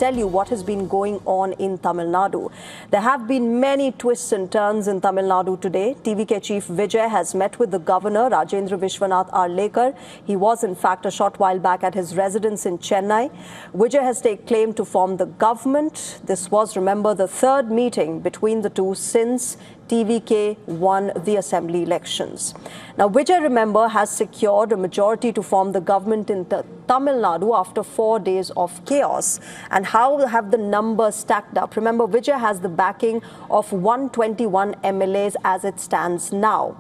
tell you what has been going on in Tamil Nadu. There have been many twists and turns in Tamil Nadu today. TVK Chief Vijay has met with the Governor Rajendra Vishwanath Arlekar. He was in fact a short while back at his residence in Chennai. Vijay has taken claim to form the government. This was, remember, the third meeting between the two since TVK won the Assembly elections. Now, Vijay, remember, has secured a majority to form the government in Tamil Nadu after 4 days of chaos. And how have the numbers stacked up? Remember, Vijay has the backing of 121 MLAs as it stands now.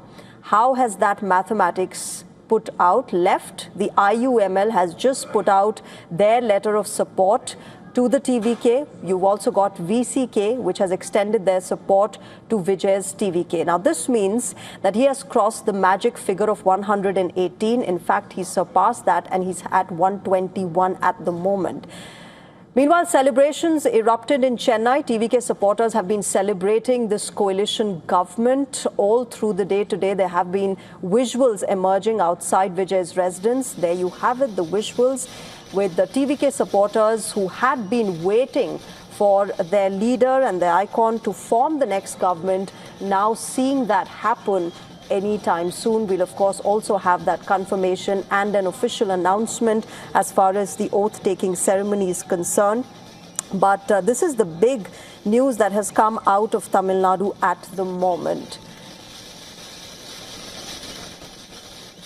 How has that mathematics put out left? The IUML has just put out their letter of support to the TVK. You've also got VCK, which has extended their support to Vijay's TVK. Now, this means that he has crossed the magic figure of 118. In fact, he surpassed that and he's at 121 at the moment. Meanwhile, celebrations erupted in Chennai. TVK supporters have been celebrating this coalition government all through the day today. There have been visuals emerging outside Vijay's residence. There you have it, the visuals with the TVK supporters who had been waiting for their leader and their icon to form the next government, now seeing that happen anytime soon. We'll, of course, also have that confirmation and an official announcement as far as the oath-taking ceremony is concerned. But this is the big news that has come out of Tamil Nadu at the moment.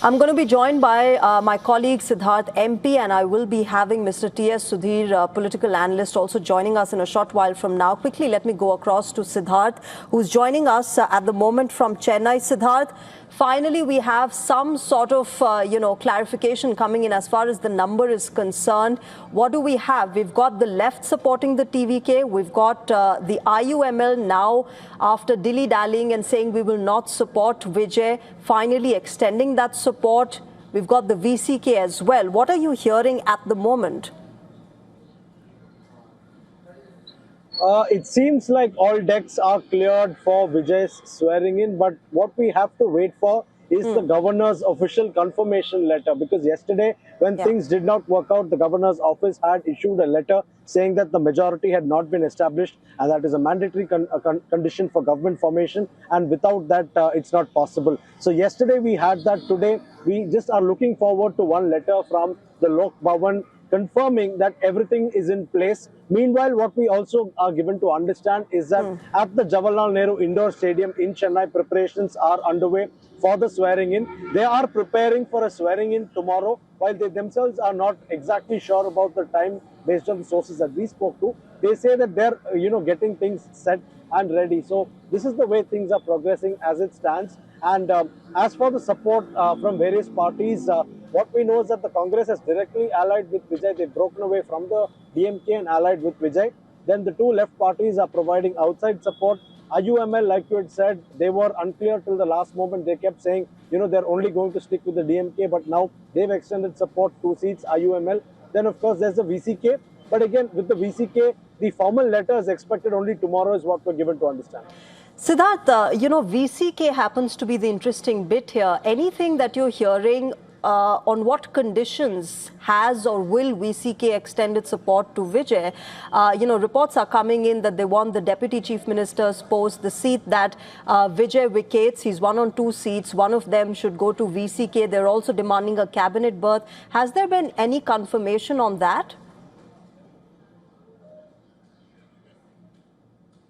I'm going to be joined by my colleague Siddharth MP, and I will be having Mr. T.S. Sudhir, political analyst, also joining us in a short while from now. Quickly, let me go across to Siddharth, who's joining us at the moment from Chennai. Siddharth, finally, we have some sort of, clarification coming in as far as the number is concerned. What do we have? We've got the left supporting the TVK. We've got the IUML now, after dilly-dallying and saying we will not support Vijay, finally extending that support. We've got the VCK as well. What are you hearing at the moment? It seems like all decks are cleared for Vijay's swearing in, but what we have to wait for is the governor's official confirmation letter, because yesterday when things did not work out, the governor's office had issued a letter saying that the majority had not been established and that is a mandatory condition for government formation, and without that it's not possible. So yesterday we had that. Today we just are looking forward to one letter from the Lok Bhavan confirming that everything is in place. Meanwhile, what we also are given to understand is that at the Jawaharlal Nehru Indoor Stadium in Chennai, preparations are underway for the swearing in. They are preparing for a swearing in tomorrow, while they themselves are not exactly sure about the time based on the sources that we spoke to. They say that they're, getting things set and ready. So this is the way things are progressing as it stands. And as for the support from various parties, what we know is that the Congress has directly allied with Vijay. They've broken away from the DMK and allied with Vijay. Then the two left parties are providing outside support. IUML, like you had said, they were unclear till the last moment. They kept saying, they're only going to stick with the DMK, but now they've extended support, 2 seats, IUML. Then, of course, there's the VCK. But again, with the VCK, the formal letter is expected only tomorrow, is what we're given to understand. Siddharth, VCK happens to be the interesting bit here. Anything that you're hearing on what conditions has or will VCK extend its support to Vijay? Reports are coming in that they want the Deputy Chief Minister's post, the seat that Vijay vacates. He's one on 2 seats. One of them should go to VCK. They're also demanding a cabinet berth. Has there been any confirmation on that?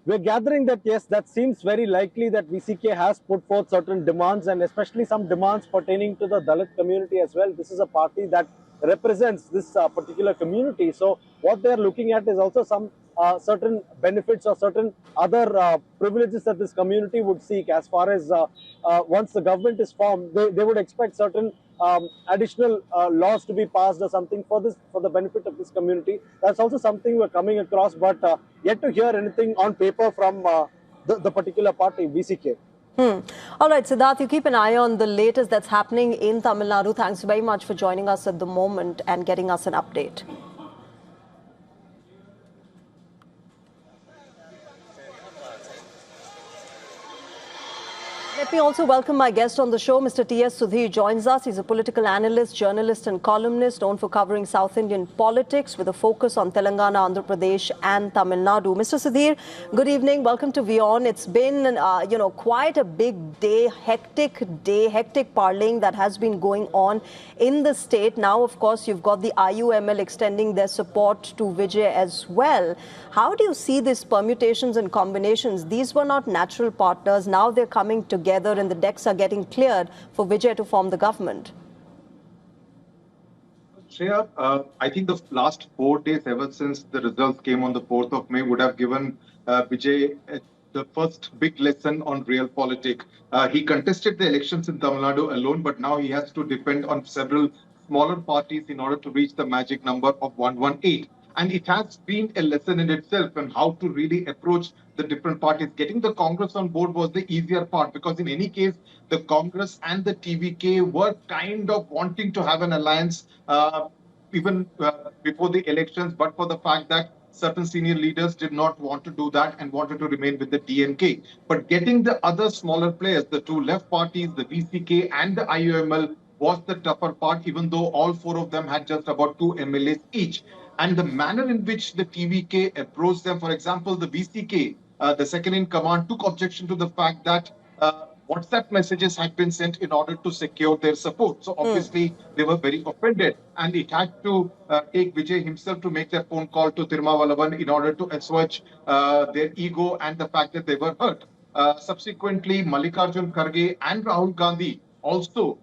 We're gathering that, yes, that seems very likely that VCK has put forth certain demands, and especially some demands pertaining to the Dalit community as well. This is a party that represents this particular community. So what they're looking at is also some certain benefits or certain other privileges that this community would seek as far as once the government is formed. They would expect certain additional laws to be passed or something for the benefit of this community. That's also something we're coming across, but yet to hear anything on paper from the particular party, VCK. All right, Siddharth, you keep an eye on the latest that's happening in Tamil Nadu. Thanks very much for joining us at the moment and getting us an update. Let me also welcome my guest on the show. Mr. T.S. Sudhir joins us. He's a political analyst, journalist and columnist known for covering South Indian politics with a focus on Telangana, Andhra Pradesh and Tamil Nadu. Mr. Sudhir, good evening. Welcome to WION. It's been, quite a big day, hectic parlaying that has been going on in the state. Now, of course, you've got the IUML extending their support to Vijay as well. How do you see these permutations and combinations? These were not natural partners. Now they're coming together and the decks are getting cleared for Vijay to form the government. Shreya, I think the last 4 days, ever since the results came on the 4th of May, would have given Vijay the first big lesson on real politics. He contested the elections in Tamil Nadu alone, but now he has to depend on several smaller parties in order to reach the magic number of 118. And it has been a lesson in itself on how to really approach the different parties. Getting the Congress on board was the easier part because in any case, the Congress and the TVK were kind of wanting to have an alliance even before the elections, but for the fact that certain senior leaders did not want to do that and wanted to remain with the DMK. But getting the other smaller players, the two left parties, the VCK and the IUML, was the tougher part, even though all four of them had just about 2 MLAs each. And the manner in which the TVK approached them, for example, the VCK, the second in command, took objection to the fact that WhatsApp messages had been sent in order to secure their support. So obviously they were very offended, and it had to take Vijay himself to make that phone call to Tirumavalavan in order to assuage their ego and the fact that they were hurt. Subsequently, Mallikarjun Kharge and Rahul Gandhi also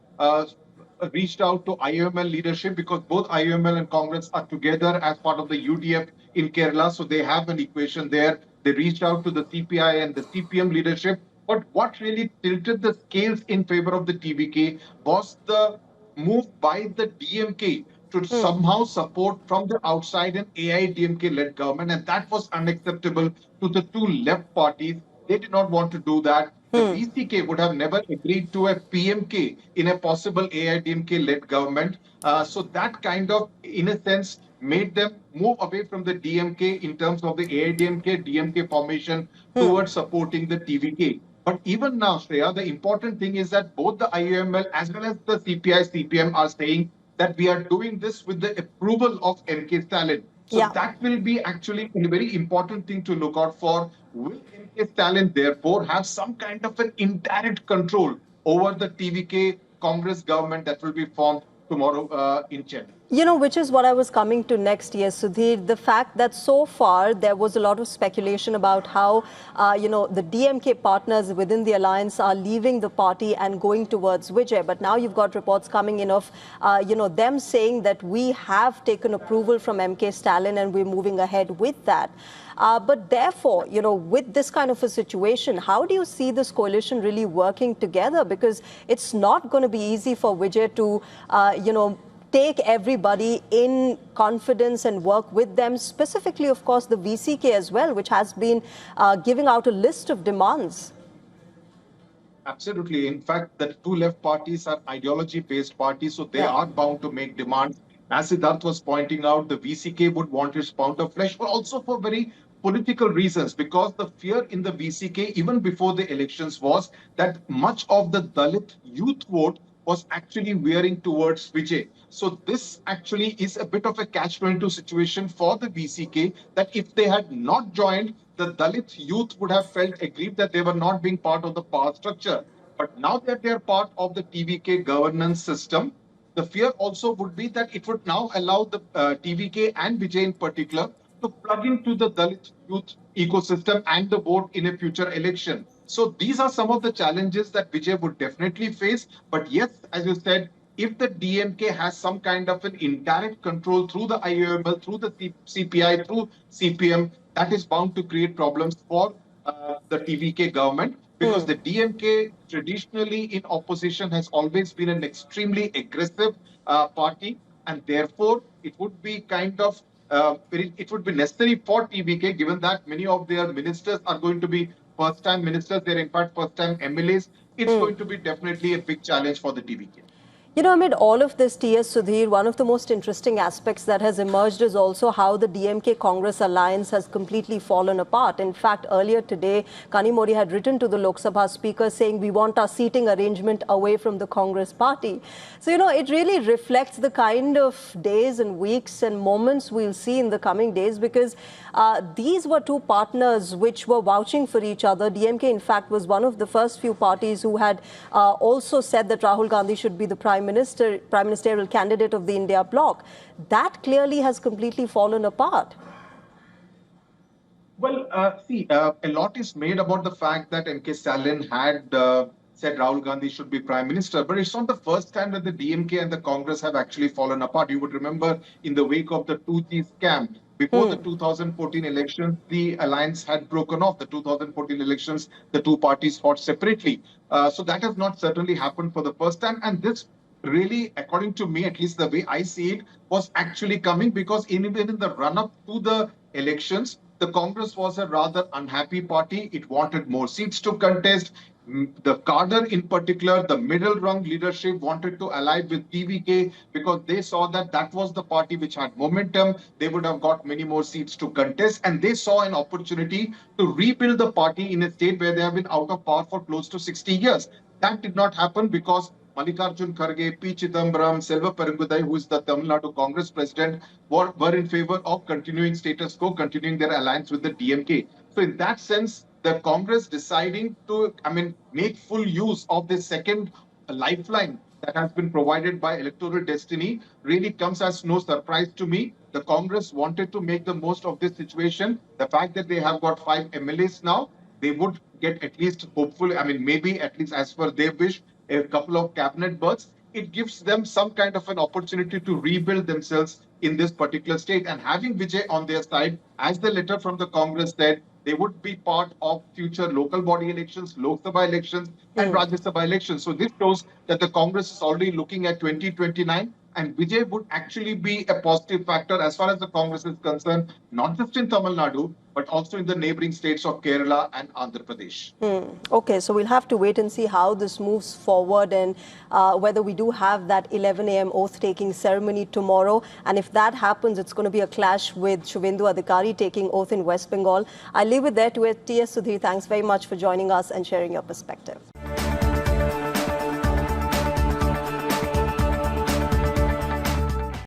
reached out to IUML leadership because both IUML and Congress are together as part of the UDF in Kerala. So they have an equation there. They reached out to the CPI and the CPM leadership. But what really tilted the scales in favor of the TVK was the move by the DMK to somehow support from the outside an AIDMK-led government. And that was unacceptable to the two left parties. They did not want to do that. The VCK would have never agreed to a PMK in a possible AIDMK-led government. So that kind of, in a sense, made them move away from the DMK in terms of the AIDMK-DMK formation towards supporting the TVK. But even now, Shreya, the important thing is that both the IUML as well as the CPI, CPM are saying that we are doing this with the approval of MK Stalin. So that will be actually a very important thing to look out for. Will MK Stalin therefore have some kind of an indirect control over the TVK Congress government that will be formed tomorrow in Chennai? You know, which is what I was coming to next, yes, Sudhir. The fact that so far there was a lot of speculation about how, the DMK partners within the alliance are leaving the party and going towards Vijay. But now you've got reports coming in of, them saying that we have taken approval from MK Stalin and we're moving ahead with that. But therefore, with this kind of a situation, how do you see this coalition really working together? Because it's not going to be easy for Vijay to, take everybody in confidence and work with them, specifically, of course, the VCK as well, which has been giving out a list of demands. Absolutely. In fact, the two left parties are ideology-based parties, so they are bound to make demands. As Siddharth was pointing out, the VCK would want its pound of flesh, but also for very political reasons, because the fear in the VCK, even before the elections, was that much of the Dalit youth vote was actually veering towards Vijay. So this actually is a bit of a catch-22 situation for the VCK, that if they had not joined, the Dalit youth would have felt aggrieved that they were not being part of the power structure. But now that they are part of the TVK governance system, the fear also would be that it would now allow the TVK and Vijay in particular to plug into the Dalit youth ecosystem and the vote in a future election. So these are some of the challenges that Vijay would definitely face. But yes, as you said, if the DMK has some kind of an indirect control through the IUML, through the CPI, through CPM, that is bound to create problems for the TVK government, because the DMK traditionally in opposition has always been an extremely aggressive party, and therefore it would be kind of it would be necessary for TVK, given that many of their ministers are going to be first-time ministers, they're in fact first-time MLAs. It's going to be definitely a big challenge for the TVK. You know, amid all of this, T.S. Sudhir, one of the most interesting aspects that has emerged is also how the DMK Congress alliance has completely fallen apart. In fact, earlier today, Kanimori had written to the Lok Sabha Speaker saying, we want our seating arrangement away from the Congress party. So, you know, it really reflects the kind of days and weeks and moments we'll see in the coming days, because these were two partners which were vouching for each other. DMK, in fact, was one of the first few parties who had also said that Rahul Gandhi should be the prime ministerial candidate of the India bloc. That clearly has completely fallen apart. Well, a lot is made about the fact that M.K. Stalin had said Rahul Gandhi should be prime minister, but it's not the first time that the DMK and the Congress have actually fallen apart. You would remember in the wake of the 2G scam, before the 2014 elections, the alliance had broken off. The 2014 elections, the two parties fought separately. So that has not certainly happened for the first time. And this really, according to me, at least the way I see it, was actually coming because even in the run-up to the elections, the Congress was a rather unhappy party. It wanted more seats to contest. The cadre in particular, the middle rung leadership wanted to ally with TVK because they saw that that was the party which had momentum. They would have got many more seats to contest, and they saw an opportunity to rebuild the party in a state where they have been out of power for close to 60 years. That did not happen because Mallikarjun Kharge, P. Chidambaram, Selva Perangudai, who is the Tamil Nadu Congress president, were in favor of continuing status quo, continuing their alliance with the DMK. So in that sense, the Congress deciding to, make full use of this second lifeline that has been provided by electoral destiny really comes as no surprise to me. The Congress wanted to make the most of this situation. The fact that they have got 5 MLAs now, they would get at least, hopefully, maybe at least as per their wish, a couple of cabinet berths. It gives them some kind of an opportunity to rebuild themselves in this particular state. And having Vijay on their side, as the letter from the Congress said, they would be part of future local body elections, Lok Sabha elections, and Rajya Sabha elections. So this shows that the Congress is already looking at 2029. And Vijay would actually be a positive factor as far as the Congress is concerned, not just in Tamil Nadu, but also in the neighboring states of Kerala and Andhra Pradesh. Okay, so we'll have to wait and see how this moves forward and whether we do have that 11 a.m. oath-taking ceremony tomorrow. And if that happens, it's going to be a clash with Shubhendu Adhikari taking oath in West Bengal. I'll leave it there to T.S. Sudhir. Thanks very much for joining us and sharing your perspective.